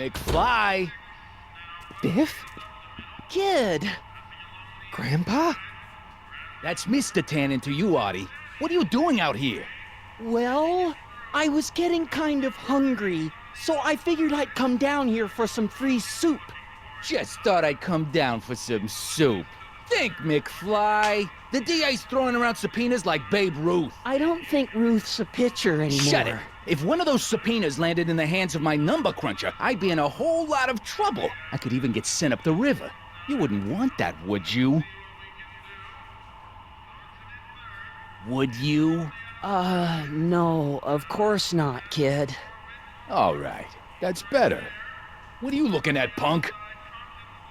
McFly? Biff? Kid? Grandpa? That's Mr. Tannen to you, Artie. What are you doing out here? Well, I was getting kind of hungry, so I figured I'd come down here for some free soup. Just thought I'd come down for some soup. Think, McFly. The DA's throwing around subpoenas like Babe Ruth. I don't think Ruth's a pitcher anymore. Shut it! If one of those subpoenas landed in the hands of my number cruncher, I'd be in a whole lot of trouble. I could even get sent up the river. You wouldn't want that, would you? Would you? No, of course not, kid. All right, that's better. What are you looking at, punk?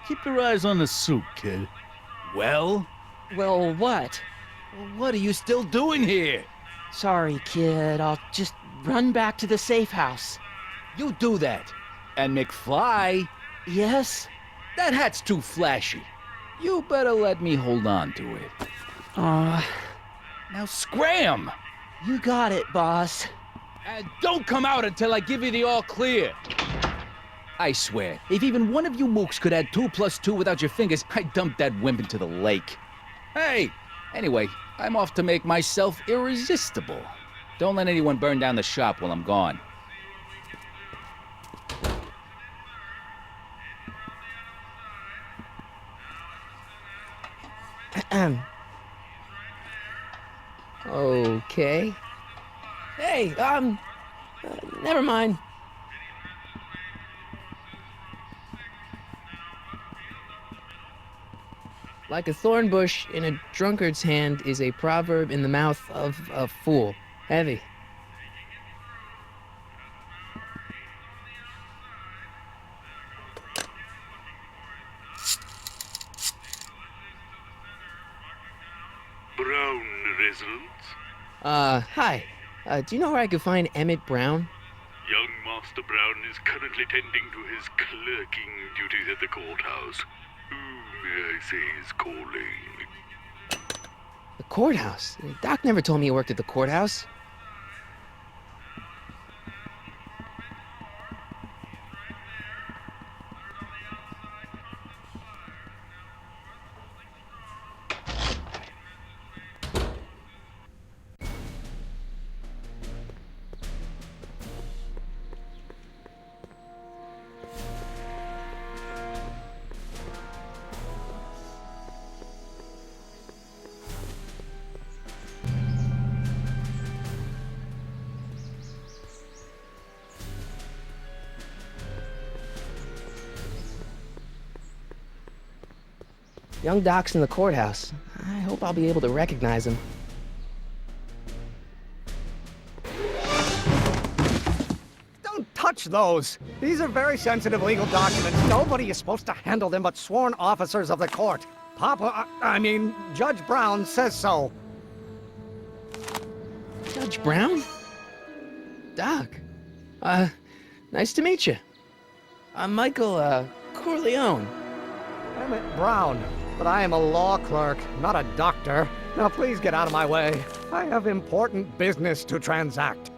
Keep your eyes on the soup, kid. Well? Well, what? What are you still doing here? Sorry, kid. I'll just run back to the safe house. You do that. And McFly, Yes? that hat's too flashy. You better let me hold on to it. Now scram! You got it, boss. And don't come out until I give you the all clear. I swear, if even one of you mooks could add 2 plus 2 without your fingers, I'd dump that wimp into the lake. Hey! Anyway, I'm off to make myself irresistible. Don't let anyone burn down the shop while I'm gone. Okay. Hey, never mind. Like a thorn bush in a drunkard's hand is a proverb in the mouth of a fool. Heavy. Brown residence. Hi. Do you know where I could find Emett Brown? Young Master Brown is currently tending to his clerking duties at the courthouse. Who, may I say, is calling? The courthouse? Doc never told me he worked at the courthouse. Young Doc's in the courthouse. I hope I'll be able to recognize him. Don't touch those! These are very sensitive legal documents. Nobody is supposed to handle them but sworn officers of the court. Judge Brown says so. Judge Brown? Doc. Nice to meet you. I'm Michael, Corleone. Emett Brown. But I am a law clerk, not a doctor. Now please get out of my way. I have important business to transact.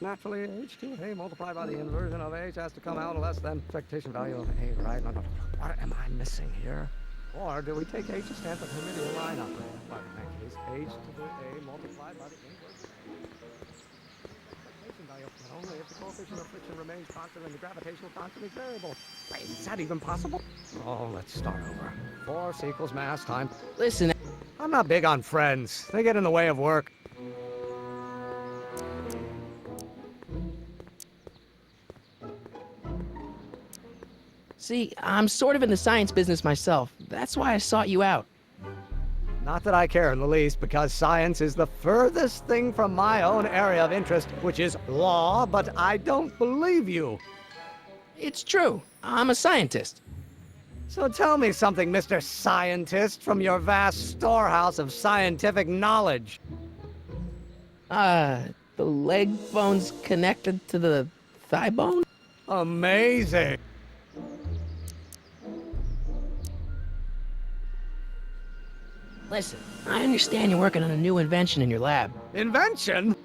Naturally, h2a multiplied by the inversion of h has to come out less than expectation value of a, right? No. What am I missing here? Or do we take h to stand for the Hermitian line operator? Well, in that case, h to the a multiplied by the inverse expectation value, but only if the coefficient of friction remains constant and the gravitational constant is variable. Wait, is that even possible? Oh, let's start over. Force equals mass times. Listen, I'm not big on friends. They get in the way of work. see, I'm sort of in the science business myself. That's why I sought you out. Not that I care in the least, because science is the furthest thing from my own area of interest, which is law, but I don't believe you. It's true. I'm a scientist. So tell me something, Mr. Scientist, from your vast storehouse of scientific knowledge. The leg bone's connected to the thigh bone? Amazing. Listen, I understand you're working on a new invention in your lab. Invention?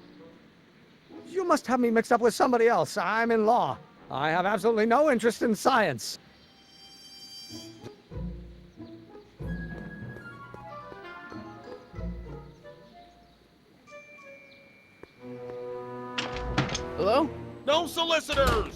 You You must have me mixed up with somebody else. I'm in law. I have absolutely no interest in science. Hello? No solicitors!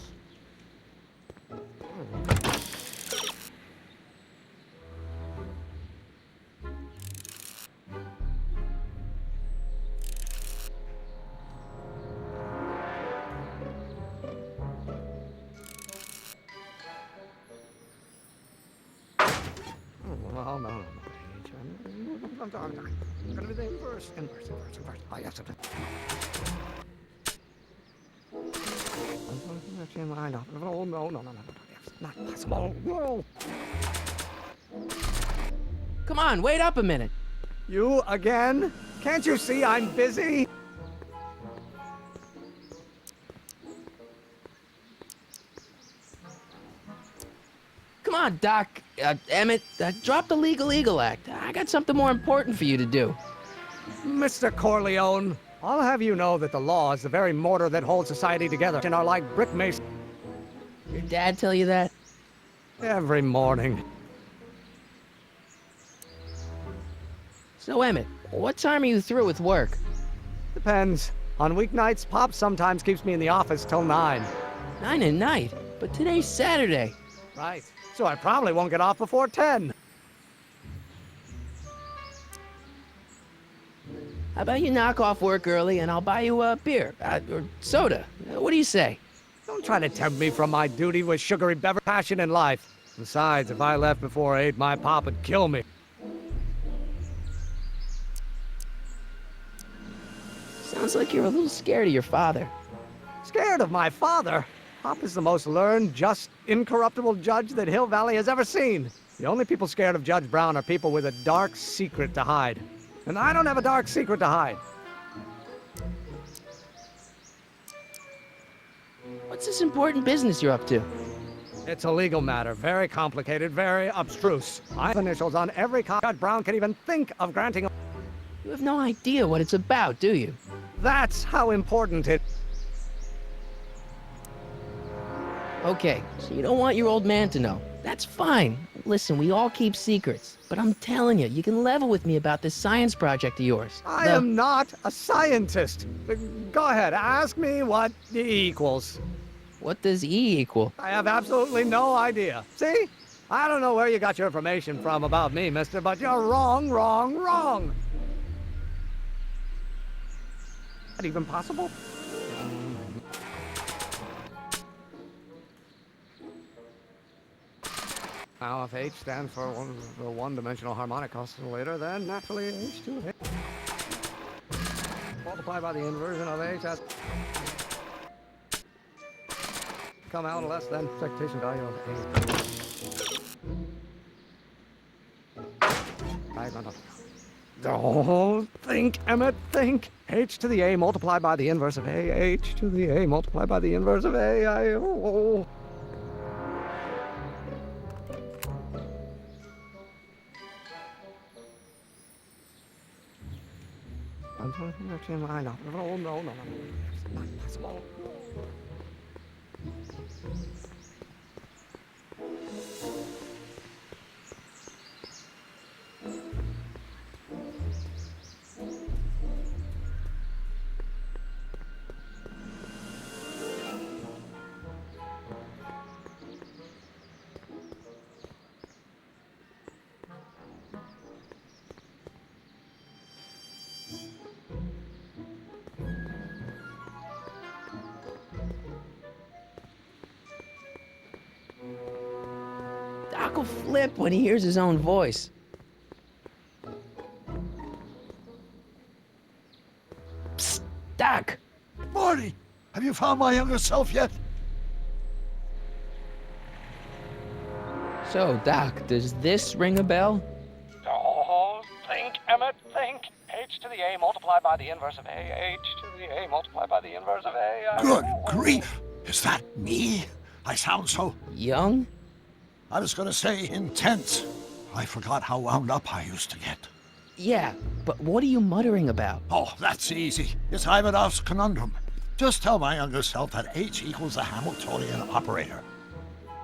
Oh, no. I'm gonna be the inverse. Oh, yes, Oh, no. Yes, not possible. No. Come on, wait up a minute. You again? Can't you see I'm busy? Come on, Doc. Emmett, drop the Legal Eagle Act. I got something more important for you to do. Mr. Corleone, I'll have you know that the law is the very mortar that holds society together and are like brick masons Your dad tell you that? every morning. So, Emmett, what time are you through with work? Depends. On weeknights, Pop sometimes keeps me in the office till 9. 9 at night, but today's Saturday. Right. So I probably won't get off before 10. How about you knock off work early and I'll buy you a beer, or soda. What do you say? Don't try to tempt me from my duty with sugary beverage passion in life. Besides, if I left before 8, my pop would kill me. Sounds like you're a little scared of your father. Scared of my father? Pop is the most learned, just, incorruptible judge that Hill Valley has ever seen. The only people scared of Judge Brown are people with a dark secret to hide. And I don't have a dark secret to hide. What's this important business you're up to? It's a legal matter, very complicated, very abstruse. I have initials on every copy Judge Brown can even think of granting. You have no idea what it's about, do you? That's how important it. Okay, so you don't want your old man to know. That's fine. Listen, we all keep secrets. But I'm telling you, you can level with me about this science project of yours. I am not a scientist. Go ahead, ask me what E equals. What does E equal? I have absolutely no idea. See? I don't know where you got your information from about me, mister, but you're wrong. Is that even possible? Now, if H stands for the one-dimensional harmonic oscillator, then naturally H2 multiplied by the inversion of H has come out less than expectation value of A. Don't think, Emmet, think. H to the A multiplied by the inverse of A. H to the A multiplied by the inverse of A. No. It's not possible. Doc will flip when he hears his own voice. Psst, Doc. Marty, have you found my younger self yet? So, Doc, does this ring a bell? Oh, think, Emmet, think. H to the A multiplied by the inverse of A. H to the A multiplied by the inverse of A. Good grief! Is that me? I sound so... Young? I was gonna say intense. I forgot how wound up I used to get. Yeah, but what are you muttering about? Oh, that's easy. It's Ivanov's conundrum. Just tell my younger self that H equals the Hamiltonian operator.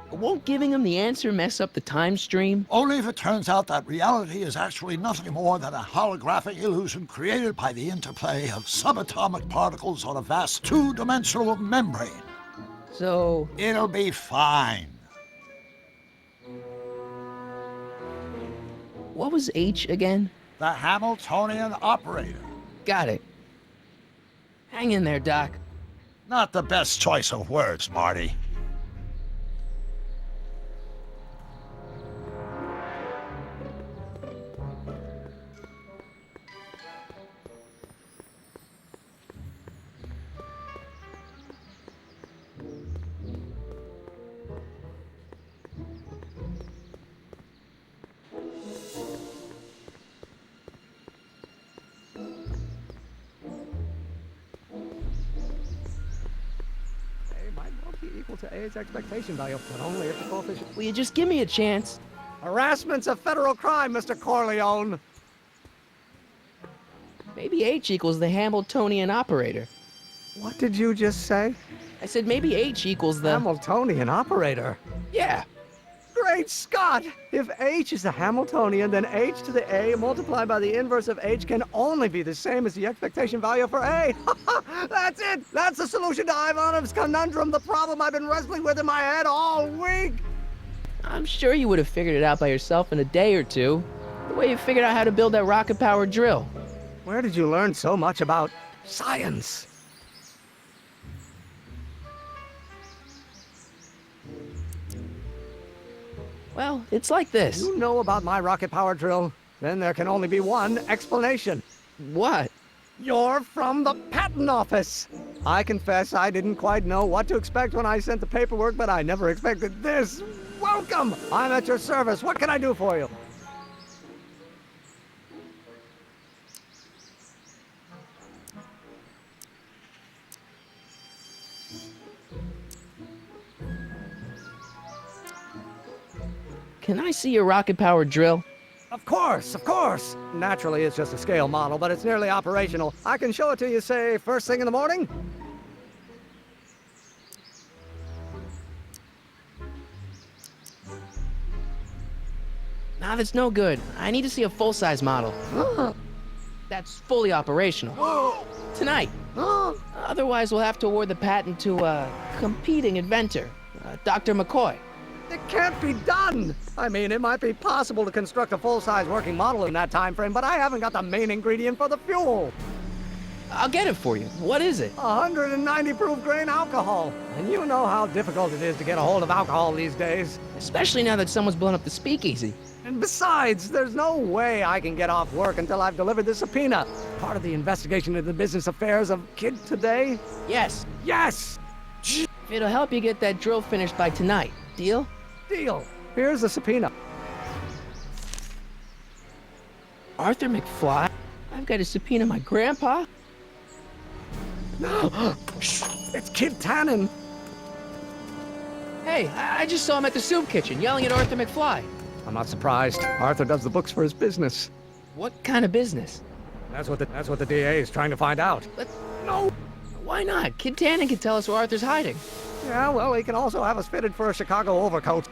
Won't giving him the answer mess up the time stream? Only if it turns out that reality is actually nothing more than a holographic illusion created by the interplay of subatomic particles on a vast two-dimensional membrane. So, It'll be fine. what was H again? The Hamiltonian operator. Got it. Hang in there, Doc. Not the best choice of words, Marty. Might well be equal to A's expectation value, but only if the coefficient... Will you just give me a chance? Harassment's a federal crime, Mr. Corleone. Maybe H equals the Hamiltonian operator. What did you just say? I said maybe H equals the... Hamiltonian operator? Yeah. Great Scott! If H is the Hamiltonian, then H to the A multiplied by the inverse of H can only be the same as the expectation value for A. That's it! That's the solution to Ivanov's conundrum, the problem I've been wrestling with in my head all week! I'm sure you would have figured it out by yourself in a day or two. The way you figured out how to build that rocket-powered drill. Where did you learn so much about science? Well, it's like this. You know about my rocket power drill? Then there can only be one explanation. What? You're from the patent office. I confess I didn't quite know what to expect when I sent the paperwork, but I never expected this. Welcome! I'm at your service. What can I do for you? Can I see your rocket-powered drill? Of course, of course. Naturally, it's just a scale model, but it's nearly operational. I can show it to you, say, first thing in the morning? Nah, that's no good. I need to see a full-size model. That's fully operational. Tonight. Otherwise, we'll have to award the patent to a competing inventor, Dr. McCoy. It can't be done! I mean, it might be possible to construct a full-size working model in that time frame, but I haven't got the main ingredient for the fuel. I'll get it for you. What is it? 190 proof grain alcohol. And you know how difficult it is to get a hold of alcohol these days. Especially now that someone's blown up the speakeasy. And besides, there's no way I can get off work until I've delivered the subpoena. Part of the investigation into the business affairs of Kid Today? Yes. Yes! If it'll help you get that drill finished by tonight. Deal? Deal. Here's the subpoena. Arthur McFly? I've got to subpoena my grandpa? It's Kid Tannen. Hey, I just saw him at the soup kitchen yelling at Arthur McFly. I'm not surprised. Arthur does the books for his business. What kind of business? That's what the DA is trying to find out. But No! why not? Kid Tannen can tell us where Arthur's hiding. Yeah, well, he can also have us fitted for a Chicago overcoat.